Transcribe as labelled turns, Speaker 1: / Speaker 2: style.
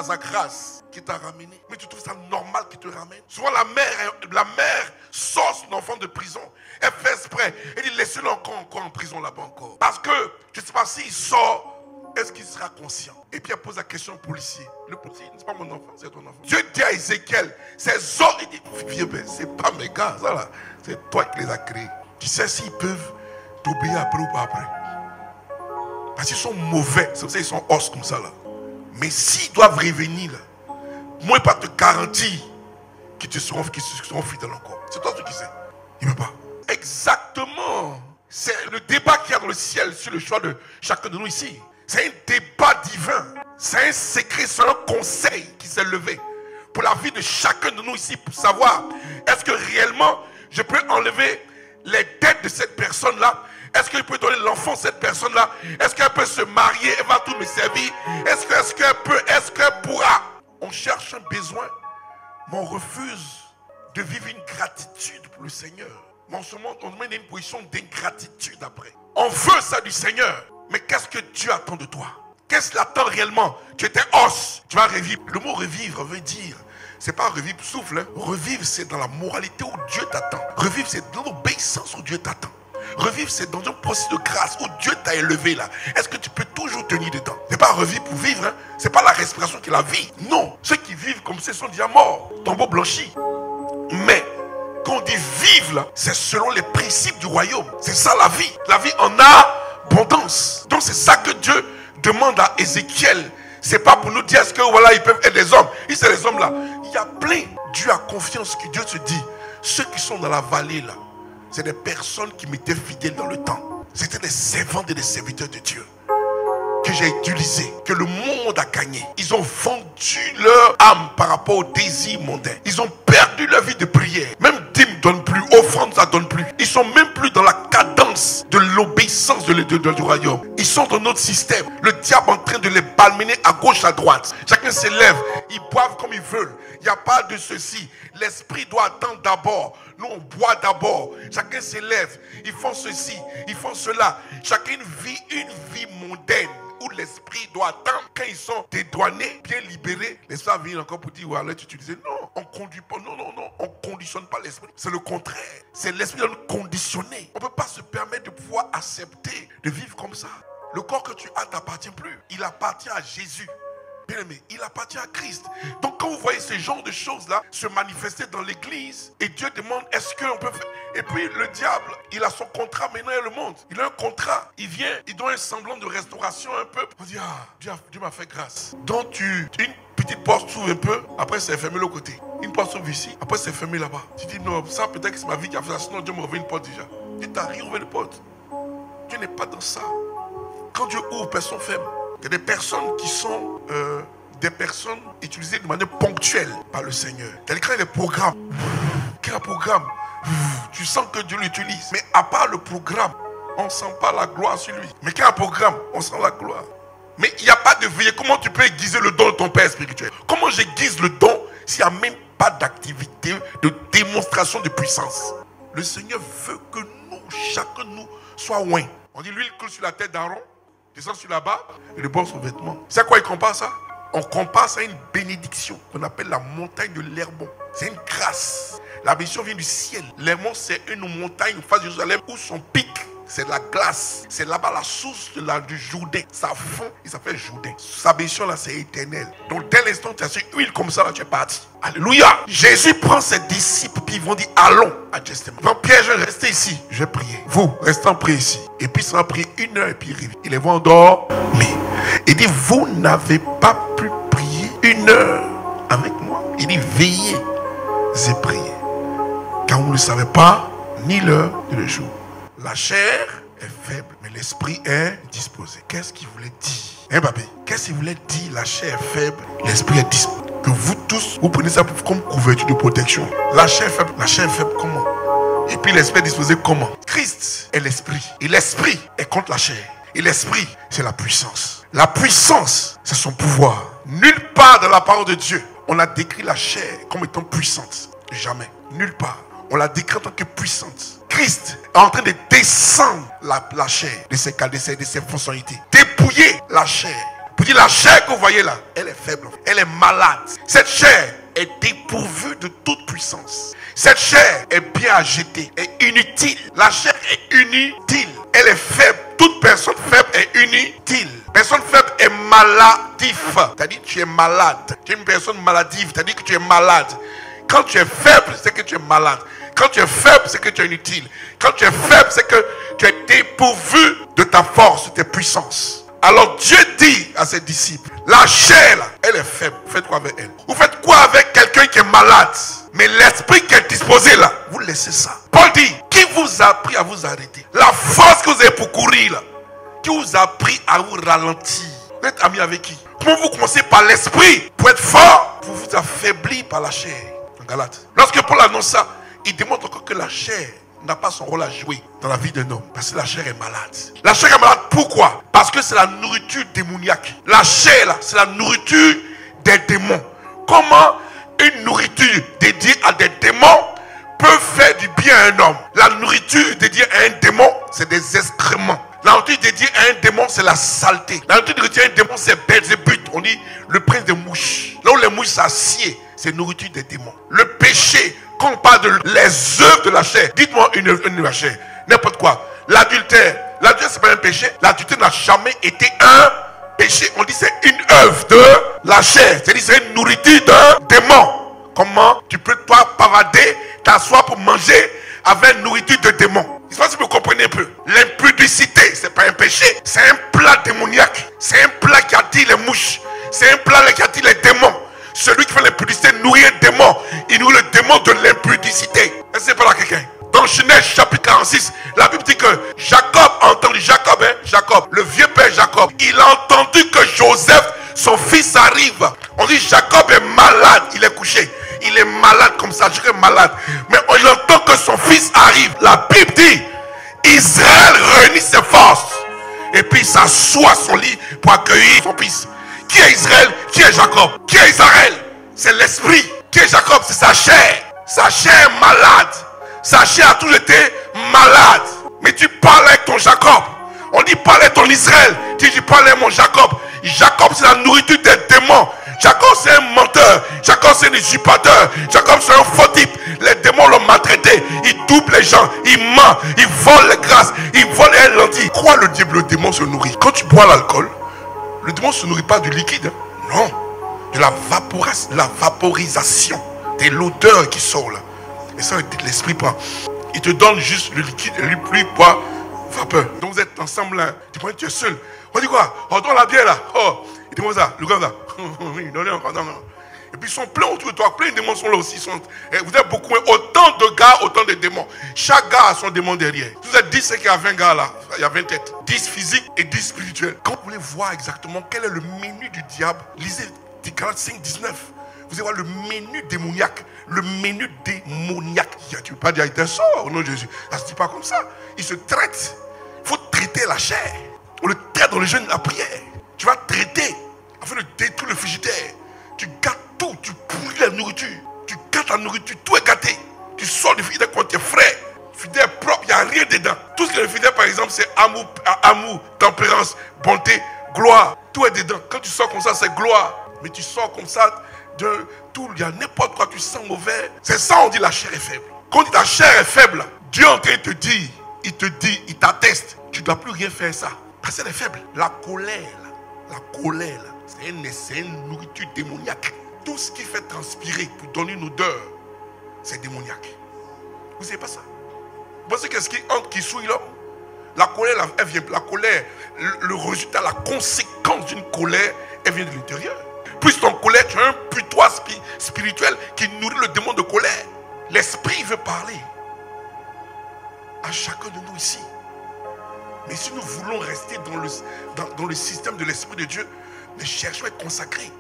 Speaker 1: par sa grâce qui t'a ramené. Mais tu trouves ça normal qu'il te ramène? Souvent la mère sort son enfant de prison. Elle fait exprès. Elle dit laissez-le encore en prison là-bas encore. Parce que je ne sais pas s'il sort, est-ce qu'il sera conscient? Et puis elle pose la question au policier. Le policier, c'est pas mon enfant, c'est ton enfant. Dieu dit à Ézéchiel, ces hommes, il dit, vieux, c'est pas mes gars, ça là. C'est toi qui les as créés. Tu sais s'ils peuvent t'obéir après ou pas après. Parce qu'ils sont mauvais, c'est pour ça qu'ils sont os comme ça là. Mais s'ils doivent revenir là, moi je ne peux pas te garantir qu'ils seront fidèles encore. C'est toi qui sais. Il ne peut pas. Exactement. C'est le débat qu'il y a dans le ciel sur le choix de chacun de nous ici. C'est un débat divin. C'est un secret, c'est un conseil qui s'est levé pour la vie de chacun de nous ici, pour savoir est-ce que réellement je peux enlever les dettes de cette personne-là? Est-ce qu'il peut donner l'enfant à cette personne-là? Est-ce qu'elle peut se marier? Elle va tout me servir? Est-ce qu'elle pourra? On cherche un besoin, mais on refuse de vivre une gratitude pour le Seigneur. Mais en ce moment, on met une position d'ingratitude après. On veut ça du Seigneur. Mais qu'est-ce que Dieu attend de toi? Qu'est-ce qu'il attend réellement? Tu étais os, tu vas revivre. Le mot revivre veut dire, c'est pas revivre souffle. Hein. Revivre, c'est dans la moralité où Dieu t'attend. Revivre, c'est dans l'obéissance où Dieu t'attend. Revivre, c'est dans un processus de grâce où Dieu t'a élevé là. Est-ce que tu peux toujours tenir dedans? C'est pas revivre pour vivre. Hein. C'est pas la respiration qui est la vie. Non. Ceux qui vivent comme ça sont déjà morts. Tombeau blanchi. Mais quand on dit vivre là, c'est selon les principes du royaume. C'est ça la vie. La vie en abondance. Donc c'est ça que Dieu demande à Ézéchiel. C'est pas pour nous dire est-ce que voilà ils peuvent être des hommes. Si c'est les hommes là, il y a plein. Dieu a confiance que Dieu se dit. Ceux qui sont dans la vallée là, c'est des personnes qui m'étaient fidèles dans le temps. C'était des servantes et des serviteurs de Dieu que j'ai utilisés, que le monde a gagné. Ils ont vendu leur âme par rapport aux désirs mondains. Ils ont perdu leur vie de prière. Même dîme ne donne plus, offrande ça donne plus. Ils sont même plus dans la cadence de l'obéissance du royaume. Ils sont dans notre système. Le diable est en train de les balmener à gauche, à droite. Chacun s'élève, ils boivent comme ils veulent. Il n'y a pas de ceci. L'esprit doit attendre d'abord. Nous on boit d'abord. Chacun s'élève. Ils font ceci, ils font cela. Chacun vit une vie mondaine où l'esprit doit attendre. Quand ils sont dédouanés, bien libérés, l'esprit va venir encore pour dire ouais, tu disais non, on ne conduit pas. Non, on ne conditionne pas l'esprit. C'est le contraire. C'est l'esprit qui doit nous conditionner. On ne peut pas se permettre de pouvoir accepter de vivre comme ça. Le corps que tu as ne t'appartient plus. Il appartient à Jésus. Bien-aimé, il appartient à Christ. Donc quand vous voyez ce genre de choses-là se manifester dans l'église, et Dieu demande est-ce qu'on peut faire. Et puis le diable, il a son contrat maintenant et le monde. Il a un contrat, il vient, il doit un semblant de restauration un peu. On dit Dieu m'a fait grâce. Donc une petite porte s'ouvre un peu, après c'est fermé de l'autre côté. Une porte s'ouvre ici, après c'est fermé là-bas. Tu dis non, ça peut-être que c'est ma vie qui a fait ça, sinon Dieu m'a ouvert une porte déjà. Tu t'as rien ouvert de porte. Dieu n'est pas dans ça. Quand Dieu ouvre, personne ferme. Il y a des personnes qui sont des personnes utilisées de manière ponctuelle par le Seigneur. C'est-à-dire quand il y a des programmes, tu sens que Dieu l'utilise. Mais à part le programme, on ne sent pas la gloire sur lui. Mais quand il y a un programme, on sent la gloire. Mais il n'y a pas de veillée. Comment tu peux aiguiser le don de ton Père spirituel? Comment j'aiguise le don s'il n'y a même pas d'activité de démonstration de puissance? Le Seigneur veut que nous, chacun de nous, soit oint. On dit l'huile coule sur la tête d'Aaron, descend sur la barbe et le bord son vêtement. C'est à quoi il compare ça? On compare ça à une bénédiction qu'on appelle la montagne de l'Hermon. C'est une grâce. La bénédiction vient du ciel. L'Hermon, c'est une montagne en face de Jérusalem où son pic, c'est la glace. C'est là-bas la source du Jourdain. Ça fond et ça fait Jourdain. Sa bénédiction là, c'est éternel. Donc dès l'instant tu as cette huile comme ça, là, tu es parti. Alléluia. Jésus prend ses disciples puis ils vont dire allons à Gethsémani. Donc Pierre, je vais rester ici. Je vais prier. Vous, restez en prier ici. Et puis ça va prier 1 heure et puis il revient. Il les voit en dehors. Mais il dit vous n'avez pas pu prier 1 heure avec moi. Il dit veillez et priez. Car vous ne savez pas ni l'heure ni le jour. La chair est faible, mais l'esprit est disposé. Qu'est-ce qu'il voulait dire? Hein, Babé? Qu'est-ce qu'il voulait dire? La chair est faible, l'esprit est disposé. Que vous tous, vous prenez ça comme couverture de protection. La chair est faible comment? Et puis l'esprit est disposé comment? Christ est l'esprit. Et l'esprit est contre la chair. Et l'esprit, c'est la puissance. La puissance, c'est son pouvoir. Nulle part dans la parole de Dieu, on a décrit la chair comme étant puissante. Jamais. Nulle part. On l'a décrit en tant que puissante. Christ est en train de descendre la chair de ses fonctionnalités. Dépouiller la chair Vous dites, la chair que vous voyez là, elle est faible. Elle est malade. Cette chair est dépourvue de toute puissance. Cette chair est bien agitée, est inutile. La chair est inutile. Elle est faible. Toute personne faible est inutile. Personne faible est maladif. C'est-à-dire que tu es malade. Tu es une personne maladive. C'est-à-dire que tu es malade. Quand tu es faible, c'est que tu es malade. Quand tu es faible, c'est que tu es inutile. Quand tu es faible, c'est que tu es dépourvu de ta force, de tes puissances. Alors Dieu dit à ses disciples, la chair, là, elle est faible. Vous faites quoi avec elle? Vous faites quoi avec quelqu'un qui est malade? Mais l'esprit qui est disposé là, vous laissez ça. Paul dit, qui vous a appris à vous arrêter? La force que vous avez pour courir là, qui vous a appris à vous ralentir? Vous êtes ami avec qui? Comment vous commencez par l'esprit pour être fort, pour vous affaiblir par la chair? En Galates. Lorsque Paul annonce ça, il démontre encore que la chair n'a pas son rôle à jouer dans la vie d'un homme. Parce que la chair est malade. La chair est malade, pourquoi? Parce que c'est la nourriture démoniaque. La chair, là, c'est la nourriture des démons. Comment une nourriture dédiée à des démons peut faire du bien à un homme? La nourriture dédiée à un démon, c'est des excréments. La nourriture dédiée à un démon, c'est la saleté. La nourriture dédiée à un démon, c'est Belzébuth. On dit le prince des mouches. Là où les mouches s'assiedent, c'est nourriture des démons. Le péché, quand on parle de les œuvres de la chair, dites-moi une œuvre de la chair. N'importe quoi. L'adultère. L'adultère, c'est pas un péché. L'adultère n'a jamais été un péché. On dit c'est une œuvre de la chair. C'est-à-dire c'est une nourriture d'un démon. Comment tu peux toi pavader, t'asseoir pour manger avec une nourriture de démon? Je ne sais pas si vous comprenez un peu. L'impudicité, c'est pas un péché. C'est un plat démoniaque. C'est un plat qui attire les mouches. C'est un plat qui attire les démons. Celui qui fait l'impudicité nourrit un démon. Il nourrit le démon de l'impudicité. Est-ce que c'est pas là quelqu'un? Dans Genèse chapitre 46, la Bible dit que Jacob a entendu, Jacob, le vieux père Jacob, il a entendu que Joseph, son fils, arrive. On dit Jacob est malade, il est couché. Il est malade comme ça, je suis malade. Mais on entend que son fils arrive. La Bible dit, Israël réunit ses forces. Et puis il s'assoit à son lit pour accueillir son fils. Qui est Israël? Qui est Jacob? Qui est Israël? C'est l'esprit. Qui est Jacob? C'est sa chair. Sa chair est malade. Sa chair a toujours été malade. Mais tu parles avec ton Jacob. On dit parle avec ton Israël. Tu parles avec mon Jacob. Jacob, c'est la nourriture des démons. Jacob, c'est un menteur. Jacob, c'est un usurpateur. Jacob, c'est un faux type. Les démons l'ont maltraité. Il double les gens. Il ment. Il vole les grâces. Il vole les lentilles. Quoi le démon se nourrit? Quand tu bois l'alcool, le démon ne se nourrit pas du liquide. Non. De la vaporisation. De l'odeur qui sort là. Et ça, l'esprit prend. Il te donne juste le liquide et lui boit vapeur. Donc vous êtes ensemble là. Tu es seul. On dit quoi? On donne la bière là. Oh. Il demande ça. Le gars là. Oui, donnez encore. Non. Et puis ils sont pleins autour de toi. Plein de démons sont là aussi. Vous êtes beaucoup. Autant de gars, autant de démons. Chaque gars a son démon derrière. Vous êtes 10, c'est qu'il y a 20 gars là. Il y a 20 têtes. 10 physiques et 10 spirituels. Quand vous voulez voir exactement quel est le menu du diable, lisez Galates 5, 19. Vous allez voir le menu démoniaque. Le menu démoniaque. Tu ne peux pas dire, il te sort au nom de Jésus. Ça ne se dit pas comme ça. Il se traite. Il faut traiter la chair. On le traite dans le jeûne de la prière. Tu vas traiter afin de détruire le frigidaire. Tu gâtes tout. Tu pourris la nourriture. Tu gâtes la nourriture. Tout est gâté. Tu sors du frigidaire quand tu es frais. Le frigidaire propre, il n'y a rien dedans. Tout ce qui est le frigidaire, par exemple, c'est amour, tempérance, bonté, gloire. Tout est dedans. Quand tu sors comme ça, c'est gloire. Mais tu sors comme ça de tout. Il y a n'importe quoi. Tu sens mauvais. C'est ça, on dit la chair est faible. Quand on dit ta chair est faible, Dieu est en train de te dire, il t'atteste. Tu ne dois plus rien faire ça. Parce qu'elle est faible. La colère, c'est une nourriture démoniaque. Tout ce qui fait transpirer pour donner une odeur, c'est démoniaque. Vous ne savez pas ça? Vous pensez qu'est-ce qui entre, qui souille l'homme? La colère, elle vient. La colère, le résultat, la conséquence d'une colère, elle vient de l'intérieur. Plus ton colère, tu as un putois spirituel qui nourrit le démon de colère. L'esprit veut parler à chacun de nous ici. Mais si nous voulons rester dans le système de l'Esprit de Dieu, mais cherchons à être consacrés.